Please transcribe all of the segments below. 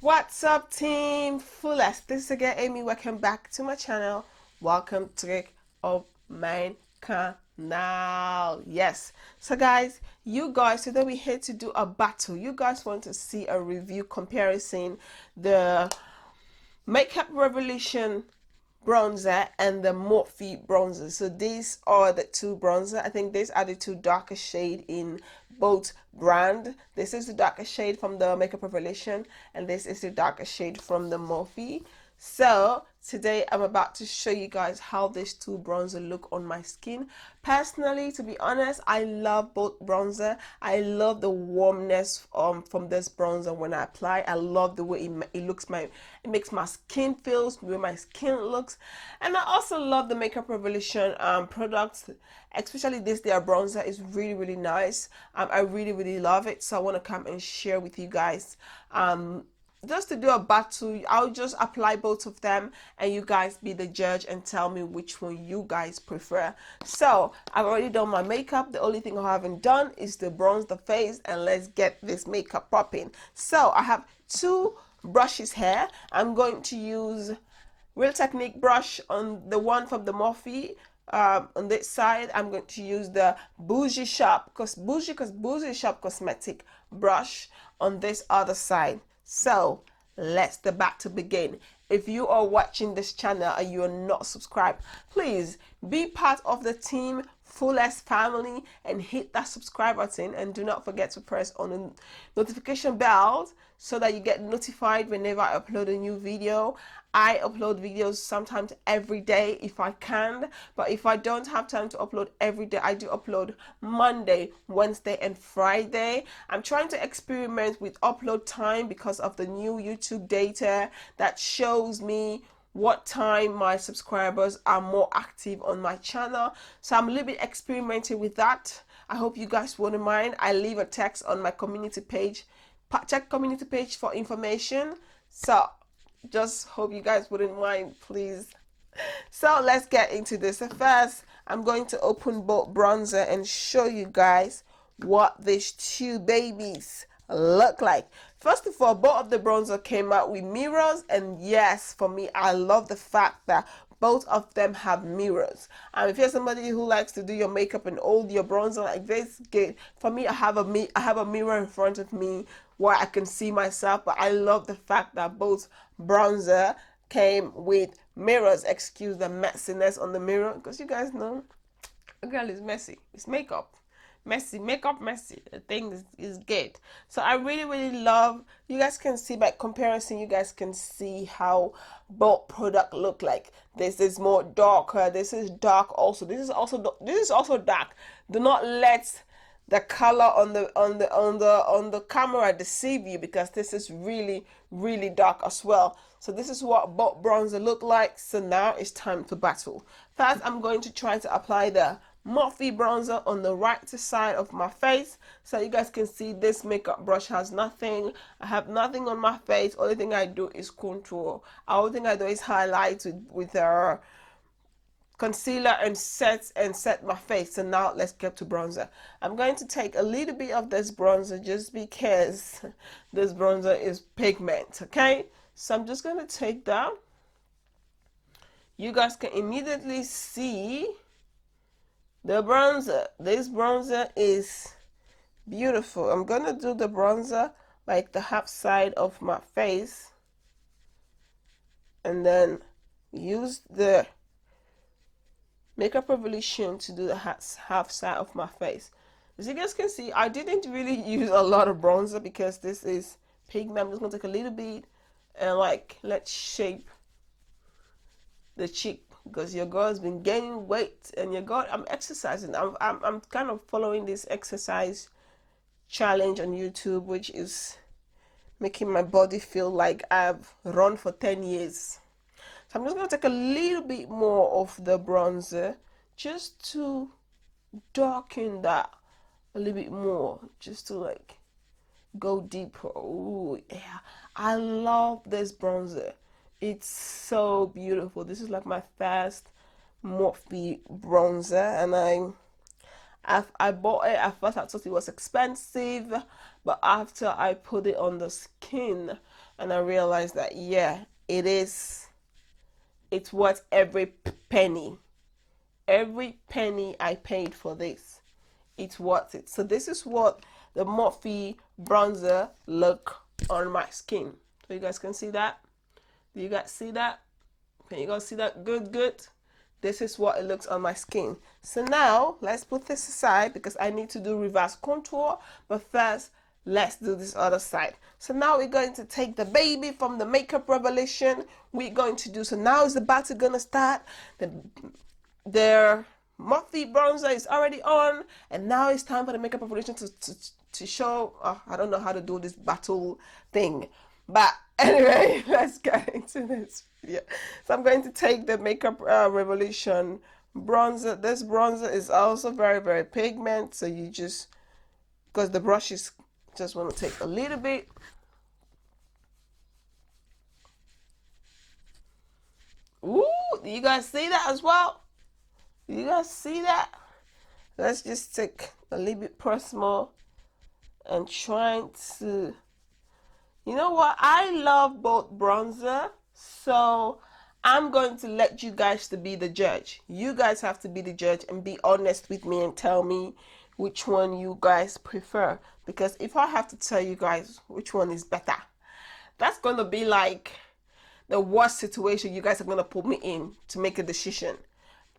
What's up, team Fullest? This is again Amy. Welcome back to my channel. Welcome to my canal. Yes, so guys, today we're here to do a battle. You guys want to see a review comparison the Makeup Revolution bronzer and the Morphe bronzer. So these are the two bronzer. I think these are the two darker shade in both brand. This is the darker shade from the Makeup Revolution and this is the darker shade from the Morphe. So today I'm about to show you guys how these two bronzer look on my skin. Personally, to be honest, I love both bronzer. I love the warmness from this bronzer when I apply. I love the way it makes my skin feels, the way my skin looks. And I also love the Makeup Revolution products, especially their bronzer is really nice. I really love it, so I want to come and share with you guys just to do a battle. I'll just apply both of them and you guys be the judge and tell me which one you guys prefer. So I've already done my makeup. The only thing I haven't done is to bronze the face, and let's get this makeup popping. So I have two brushes here. I'm going to use Real Technique brush on the one from the Morphe. On this side I'm going to use the Bougie Shop Cosmetic brush on this other side. So let's the battle begin. If you are watching this channel and you are not subscribed, please be part of the team Fullest family and hit that subscribe button, and do not forget to press on the notification bell so that you get notified whenever I upload a new video. I upload videos sometimes every day if I can, but if I don't have time to upload every day, I do upload Monday, Wednesday and Friday. I'm trying to experiment with upload time because of the new YouTube data that shows me what time my subscribers are more active on my channel. So I'm a little bit experimenting with that. I hope you guys wouldn't mind. I leave a text on my community page. Check community page for information. So just hope you guys wouldn't mind, please. So let's get into this. So first, I'm going to open both bronzer and show you guys what these two babies look like. First of all, both of the bronzer came out with mirrors, and yes, for me, I love the fact that both of them have mirrors. If you're somebody who likes to do your makeup and hold your bronzer like this, good. For me, I have a mirror in front of me where I can see myself, but I love the fact that both bronzer came with mirrors. Excuse the messiness on the mirror, because you guys know a girl is messy. It's makeup. Messy, the thing is good. So I really love, you guys can see by comparison, you guys can see how both product look like. This is more darker, this is dark also, this is also dark. Do not let the color on the camera deceive you, because this is really dark as well. So this is what both bronzer look like. So now it's time to battle. First, I'm going to try to apply the Morphe bronzer on the right side of my face, so you guys can see this makeup brush has nothing. I have nothing on my face. Only thing I do is contour. Only thing I do is highlight with a concealer and set my face. So now let's get to bronzer. I'm going to take a little bit of this bronzer just because this bronzer is pigment. Okay, so I'm just going to take that. You guys can immediately see the bronzer. This bronzer is beautiful. I'm gonna do the bronzer like the half side of my face, and then use the Makeup Revolution to do the half side of my face. As you guys can see, I didn't really use a lot of bronzer because this is pigment. I'm just gonna take a little bit and let's shape the cheek, because your girl has been gaining weight and your girl, I'm exercising. I'm kind of following this exercise challenge on YouTube, which is making my body feel like I've run for 10 years. So I'm just going to take a little bit more of the bronzer just to darken that a little bit more, just to go deeper. Oh yeah, I love this bronzer. It's so beautiful. This is like my first Morphe bronzer, and I bought it. At first I thought it was expensive, but after I put it on the skin, and I realized that, yeah, it's worth every penny. Every penny I paid for this, it's worth it. So this is what the Morphe bronzer look on my skin. So you guys can see that. Do you guys see that? Can you guys see that? Good. This is what it looks on my skin. So now let's put this aside because I need to do reverse contour. But first, let's do this other side. So now we're going to take the baby from the Makeup Revolution. We're going to do, so now is the battle gonna start. The Morphe bronzer is already on, and now it's time for the Makeup Revolution to show. I don't know how to do this battle thing, but anyway, let's get into this video. So I'm going to take the Makeup Revolution bronzer. This bronzer is also very pigment, so you just, because the brush is, just want to take a little bit. Ooh, do you guys see that as well? You guys see that? Let's just take a little bit personal and trying to, you know what? I love both bronzer, so I'm going to let you guys to be the judge. You guys have to be the judge and be honest with me and tell me which one you guys prefer. Because if I have to tell you guys which one is better, that's going to be like the worst situation you guys are going to put me in to make a decision.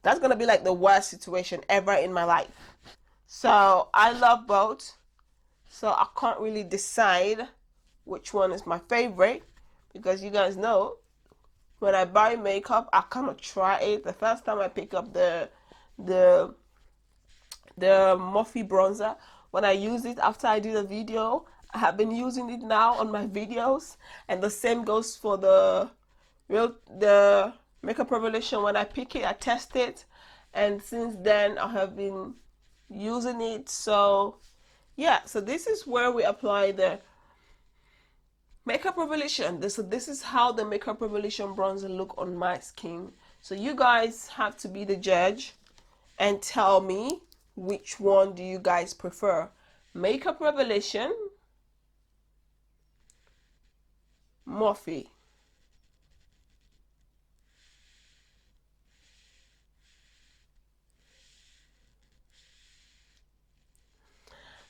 That's going to be like the worst situation ever in my life. So I love both. So I can't really decide which one is my favorite. Because you guys know, when I buy makeup, I cannot try it. The first time I pick up the Morphe bronzer, when I use it after I do the video, I have been using it now on my videos. And the same goes for the Makeup Revolution. When I pick it, I test it, and since then I have been using it. So yeah, so this is where we apply the Makeup Revolution. So this is how the Makeup Revolution bronzer look on my skin. So you guys have to be the judge and tell me which one do you guys prefer. Makeup Revolution, Morphe.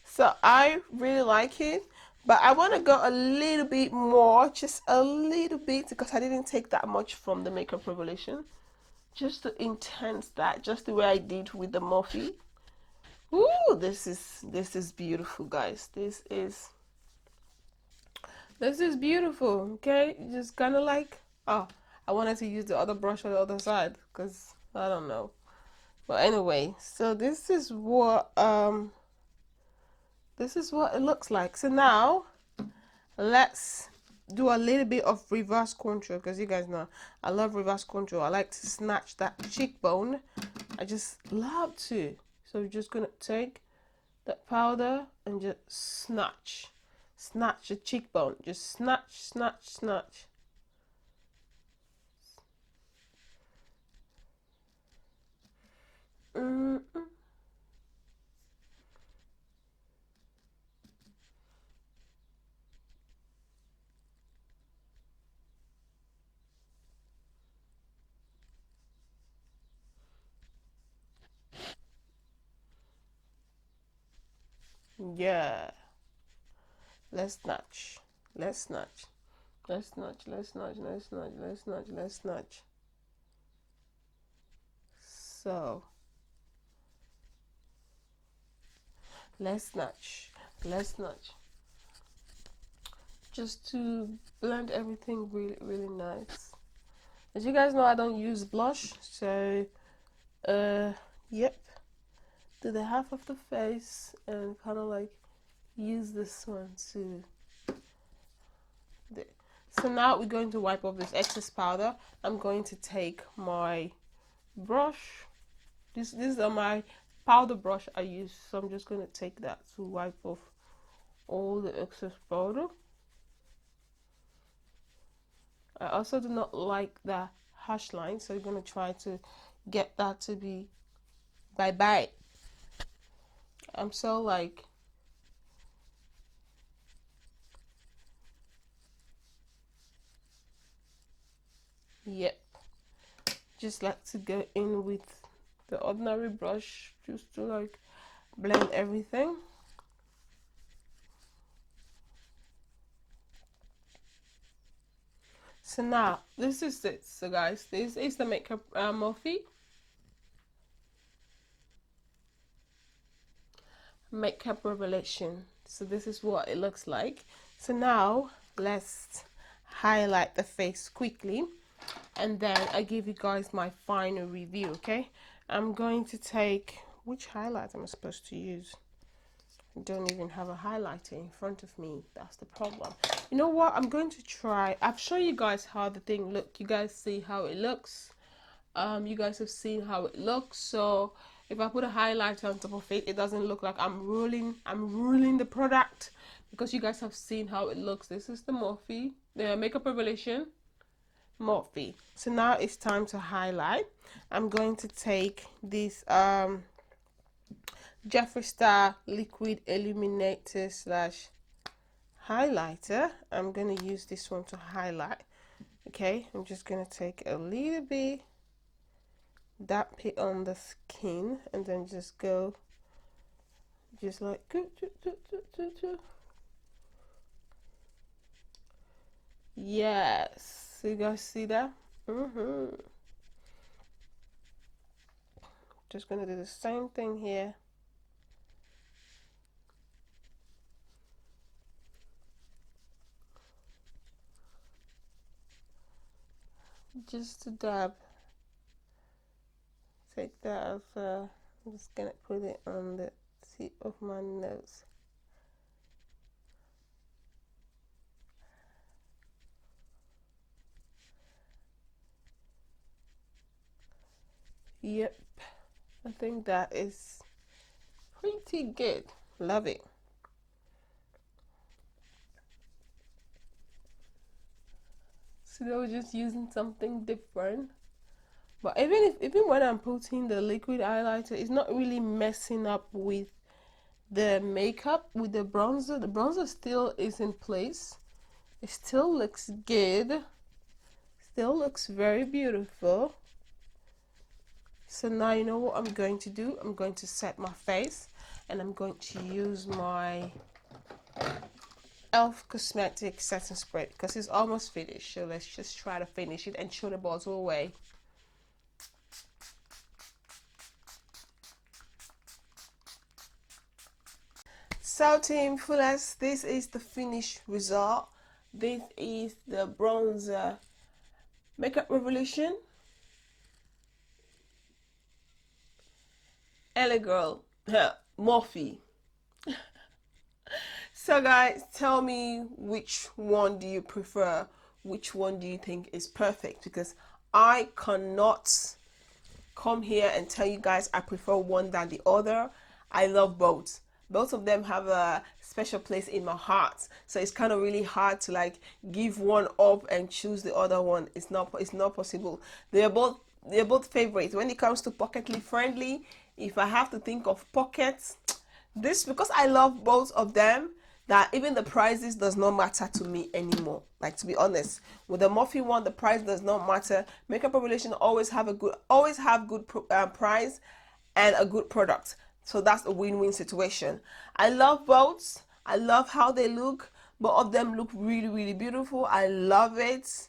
So I really like it, but I want to go a little bit more, just a little bit, because I didn't take that much from the Makeup Revolution, just to intense that, just the way I did with the Morphe. Ooh, this is beautiful, guys. This is beautiful. Okay, just kind of like, oh, I wanted to use the other brush on the other side because I don't know. But anyway, so this is what it looks like. So now let's do a little bit of reverse contour, because you guys know I love reverse contour. I like to snatch that cheekbone. I just love to. So we're just gonna take that powder and just snatch the cheekbone. Just snatch. Yeah. Let's snatch. So let's snatch. Just to blend everything really nice. As you guys know, I don't use blush, so yep. Do the half of the face and kind of like use this one too. So now we're going to wipe off this excess powder. I'm going to take my brush. These are my powder brush I use, so I'm just going to take that to wipe off all the excess powder. I also do not like the harsh line, so I'm going to try to get that to be bye. I'm so like, Yep. Just like to go in with the ordinary brush just to like blend everything. So now this is it. So guys, this is the makeup Morphe Makeup Revolution. So this is what it looks like. So now let's highlight the face quickly, and then I give you guys my final review. Okay, I'm going to take, which highlight am I supposed to use? I don't even have a highlighter in front of me. That's the problem. You know what, I'm going to try, I've shown you guys how the thing look. You guys see how it looks. You guys have seen how it looks. So if I put a highlighter on top of it, it doesn't look like I'm ruling the product, because you guys have seen how it looks. This is the Morphe, the Makeup Revolution Morphe. So now it's time to highlight. I'm going to take this Jeffree Star liquid illuminator slash highlighter. I'm going to use this one to highlight. Okay, I'm just going to take a little bit, dab it on the skin, and then just go just like yes, you guys see that? Just gonna do the same thing here. Just a dab. Take that off. I'm just gonna put it on the tip of my nose. Yep, I think that is pretty good. Love it. So they were just using something different. But even when I'm putting the liquid highlighter, it's not really messing up with the makeup, with the bronzer. The bronzer still is in place. It still looks good. Still looks very beautiful. So now you know what I'm going to do. I'm going to set my face, and I'm going to use my Elf Cosmetic setting spray because it's almost finished. So let's just try to finish it and throw the bottle away. So Team Fullest, this is the finished result. This is the bronzer Makeup Revolution LA Girl Morphe. So guys, tell me, which one do you prefer? Which one do you think is perfect? Because I cannot come here and tell you guys I prefer one than the other. I love both. Both of them have a special place in my heart. So it's kind of really hard to like give one up and choose the other one. It's not possible. They're both favorites. When it comes to pocketly friendly, if I have to think of pockets, this, because I love both of them, that even the prices does not matter to me anymore. Like, to be honest, with the Morphe one, the price does not matter. Makeup Revolution always have good price and a good product. So that's a win-win situation. I love both. I love how they look. Both of them look really, really beautiful. I love it.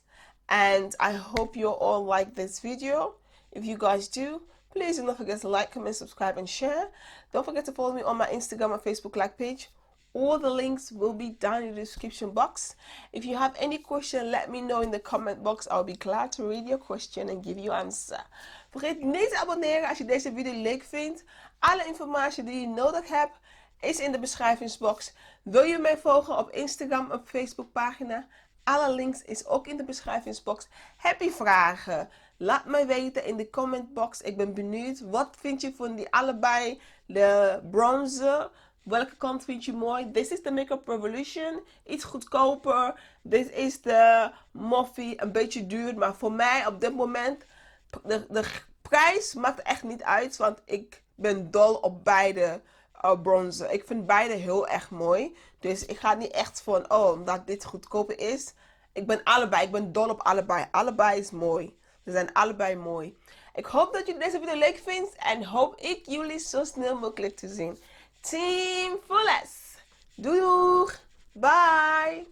And I hope you all like this video. If you guys do, please do not forget to like, comment, subscribe, and share. Don't forget to follow me on my Instagram and Facebook like page. All the links will be down in the description box. If you have any question, let me know in the comment box. I'll be glad to read your question and give you answer. Vergeet niet te abonneren als je deze video leuk vindt. Alle informatie die je nodig hebt is in de beschrijvingsbox. Wil je mij volgen op Instagram of Facebook pagina? Alle links is ook in de beschrijvingsbox. Heb je vragen? Laat mij weten in de commentbox. Ik ben benieuwd. Wat vind je van die allebei? De bronzer. Welke kant vind je mooi? Dit is de Makeup Revolution. Iets goedkoper. Dit is de Morphe. Een beetje duur. Maar voor mij op dit moment, de prijs maakt echt niet uit. Want ik ben dol op beide bronzer. Ik vind beide heel erg mooi. Dus ik ga niet echt van, oh, omdat dit goedkoper is Ik ben allebei. Ik ben dol op allebei. Allebei is mooi. Ze zijn allebei mooi. Ik hoop dat jullie deze video leuk vindt. En hoop ik jullie zo snel mogelijk te zien. Team Fullest. Doei doeg. Bye.